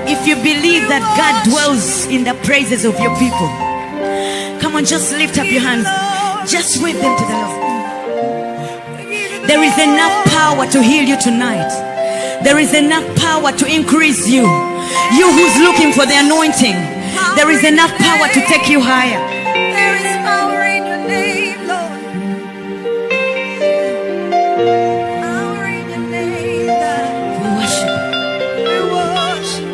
If you believe that God dwells in the praises of your people, come on, just lift up your hands. Just wave them to the Lord. There is enough power to heal you tonight. There is enough power to increase you. You who's looking for the anointing, there is enough power to take you higher. There is power in your name, Lord. Power in your name, God. We worship. We worship.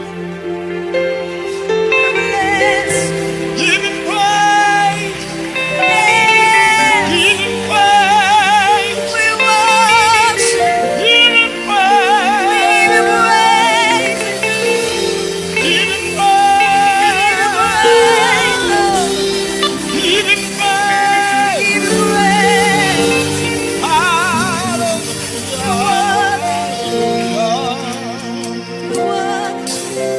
We bless. Give him praise. Yes. Give him praise. We worship. Give him We praise. praise. Give him We praise. praise, Lord. Give him praise. We praise. Hallelujah. We worship.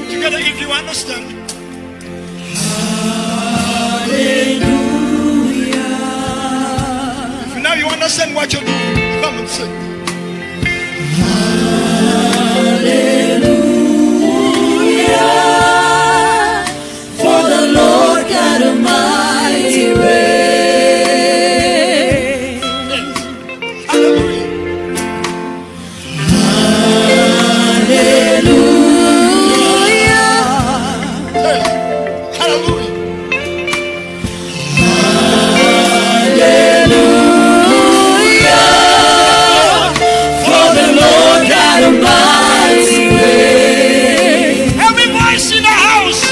Together, if you understand. If now you understand what you're doing, come and sing. For the Lord God Almighty reigns. Hallelujah. Hey, hallelujah. For the Lord God Almighty reigns. Every voice in the house.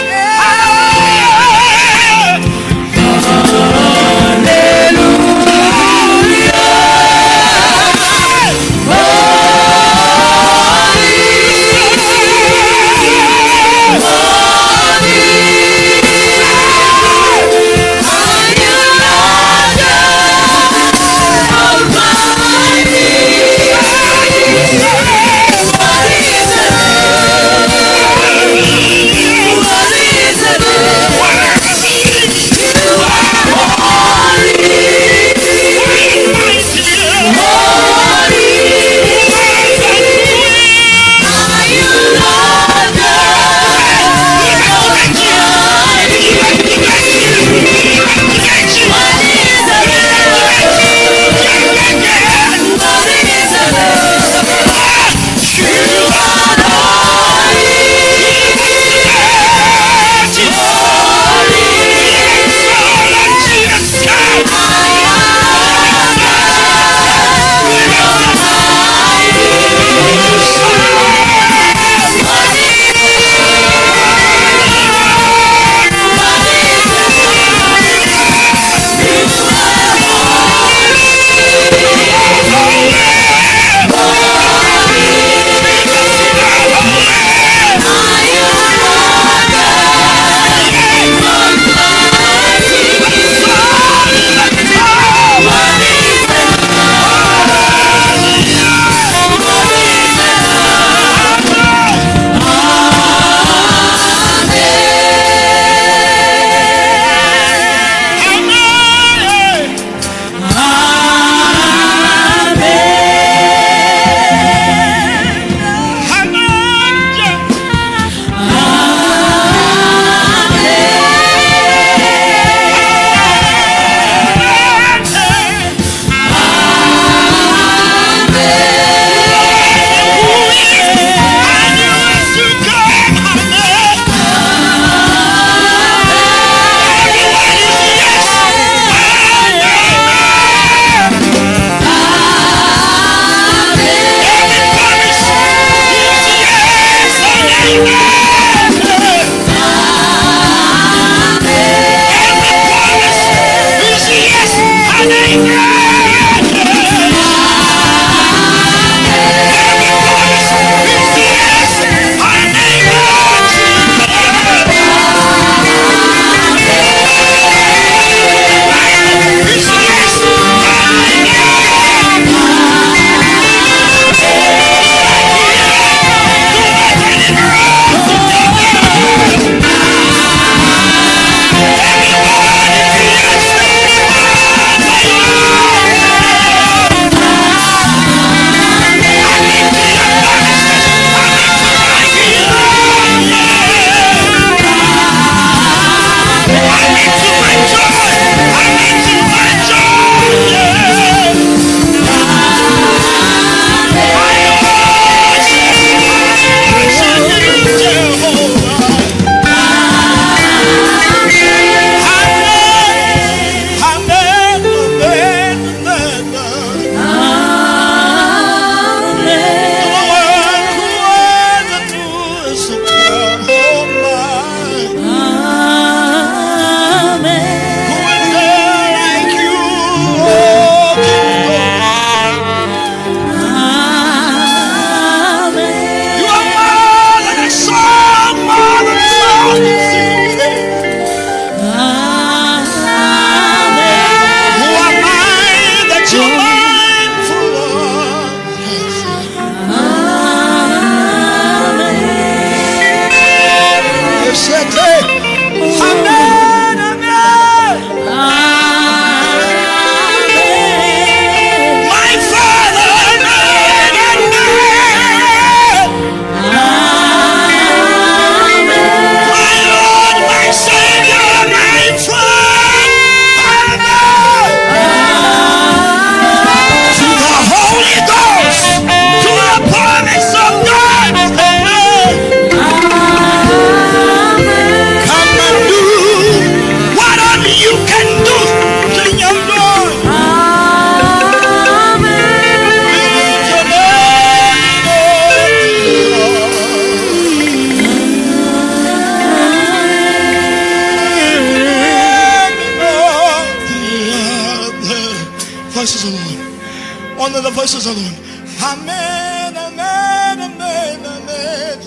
Under the voices alone. Amen, amen, amen, amen.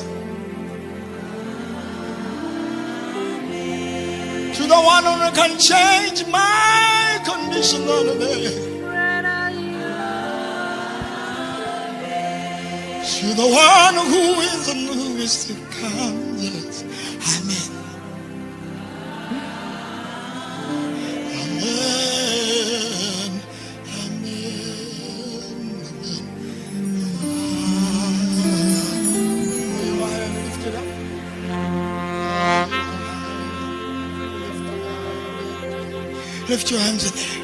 To the one who can change my condition on the day. To the one who is and who is to come. Yes. Amen. Amen. Amen. Amen. Lift it up. Lift your hands in there.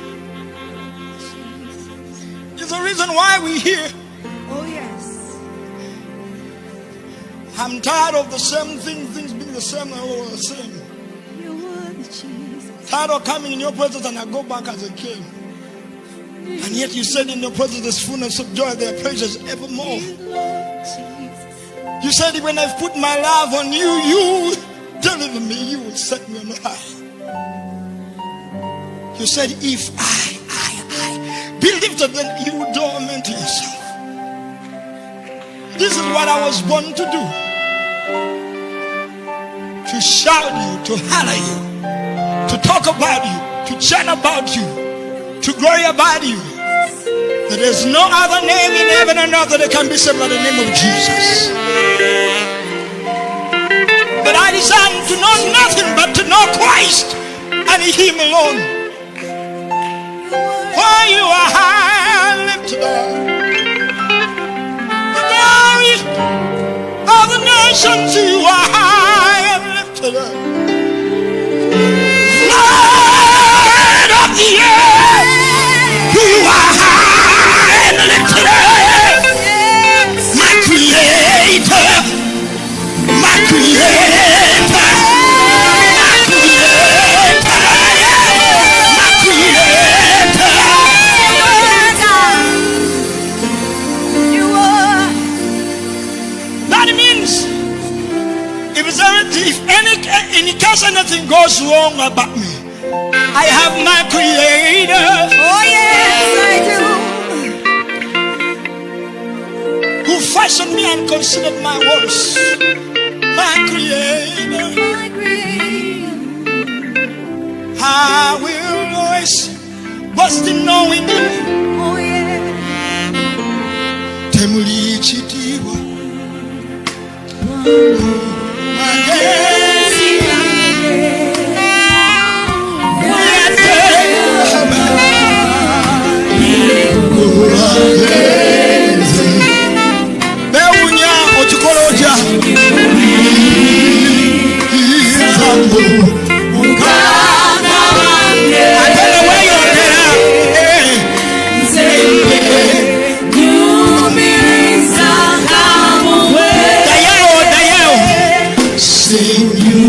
There's a reason why we're here. Oh, yes. I'm tired of the same thing, things being the same and all the same. You're worthy, Jesus. Tired of coming in your presence and I go back as I came. And yet you said in your presence there's fullness of joy, there are pleasures evermore. Jesus. You said when I've put my love on you, you deliver me, you will set me on high. You said if I be lifted, then you will draw men to yourself. This is what I was born to do. To shout you, to holler you, to talk about you, to chat about you, to glory about you. There is no other name in heaven and earth that can be saved by the name of Jesus. But I desire to know nothing but to know Christ and Him alone. For you are high and lifted up. The glory of the nations, you are high and lifted up. Lord of the earth, you are high and lifted up. My creator, my creator, my creator, my creator. You are. That means if any case anything goes wrong about me, I have my creator. Oh, yes, I do. Who fashioned me and considered my works. My creator. My Creator. I will always boast in knowing you. Oh, yeah. Temuli chitiwa. Beunya ochukoloja. I don't know where you're Dayao. Sing you.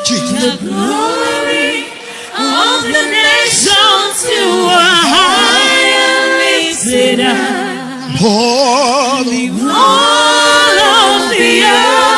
Jesus. The glory of the nations to a higher lifted up. All All of the earth